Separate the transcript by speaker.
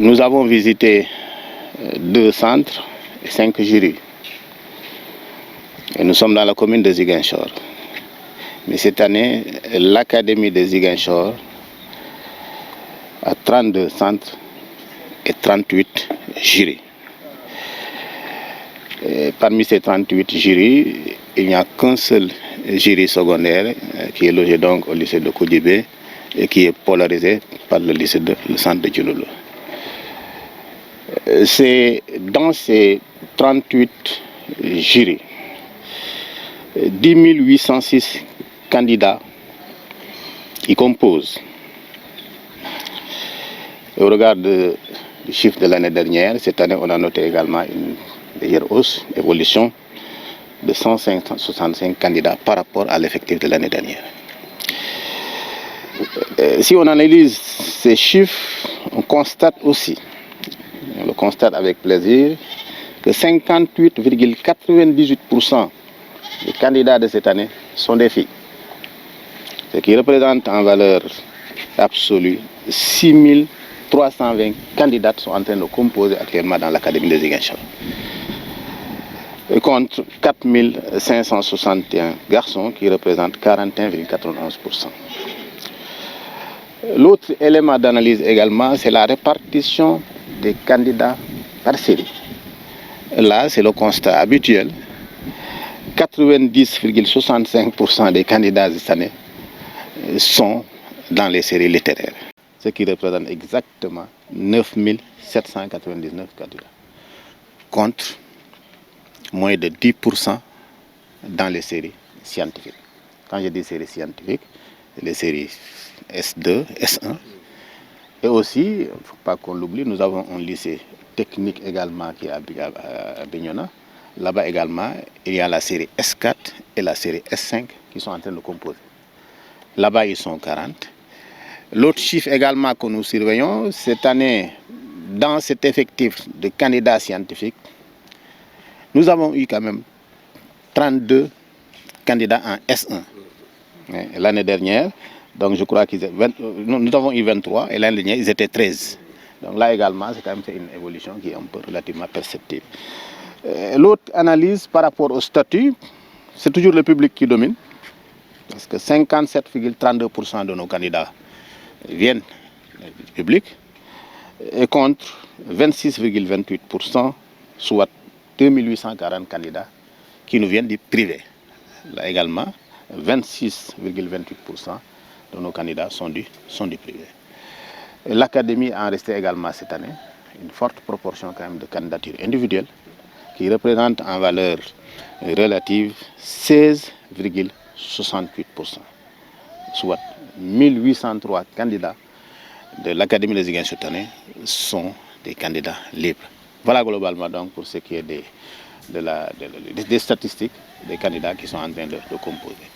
Speaker 1: Nous avons visité 2 centres et 5 jurys. Et nous sommes dans la commune de Ziguinchor. Mais cette année, l'Académie de Ziguinchor a 32 centres et 38 jurys. Et parmi ces 38 jurys, il n'y a qu'un seul jury secondaire qui est logé donc au lycée de Koudibé et qui est polarisé par le centre de Djouloulou. C'est dans ces 38 jurys, 10 806 candidats qui composent. Au regard du chiffre de l'année dernière, cette année on a noté également une légère hausse, évolution de 165 candidats par rapport à l'effectif de l'année dernière. Si on analyse ces chiffres, on constate aussi, on le constate avec plaisir, que 58,98% des candidats de cette année sont des filles. Ce qui représente en valeur absolue 6 320 candidates sont en train de composer actuellement dans l'Académie de Ziguinchor. Contre 4 561 garçons qui représentent 41,91%. L'autre élément d'analyse également, c'est la répartition des candidats par série. Là, c'est le constat habituel. 90,65% des candidats cette année sont dans les séries littéraires, ce qui représente exactement 9 799 candidats, contre moins de 10% dans les séries scientifiques. Quand je dis séries scientifiques, les séries S2, S1. Et aussi, il ne faut pas qu'on l'oublie, nous avons un lycée technique également qui est à Bignona. Là-bas également, il y a la série S4 et la série S5 qui sont en train de composer. Là-bas, ils sont 40. L'autre chiffre également que nous surveillons, cette année, dans cet effectif de candidats scientifiques, nous avons eu quand même 32 candidats en S1. L'année dernière, donc je crois nous avons eu 23 et l'année dernière, ils étaient 13. Donc là également, c'est quand même une évolution qui est un peu relativement perceptible. L'autre analyse par rapport au statut, c'est toujours le public qui domine, parce que 57,32% de nos candidats viennent du public, et contre 26,28%, soit 2840 candidats qui nous viennent du privé. Là également, 26,28% de nos candidats sont du privé. L'Académie a resté également cette année une forte proportion quand même de candidatures individuelles qui représente en valeur relative 16,68%, soit 1803 candidats de l'Académie des Ziguinchor cette année sont des candidats libres. Voilà globalement donc pour ce qui est des statistiques des candidats qui sont en train de composer.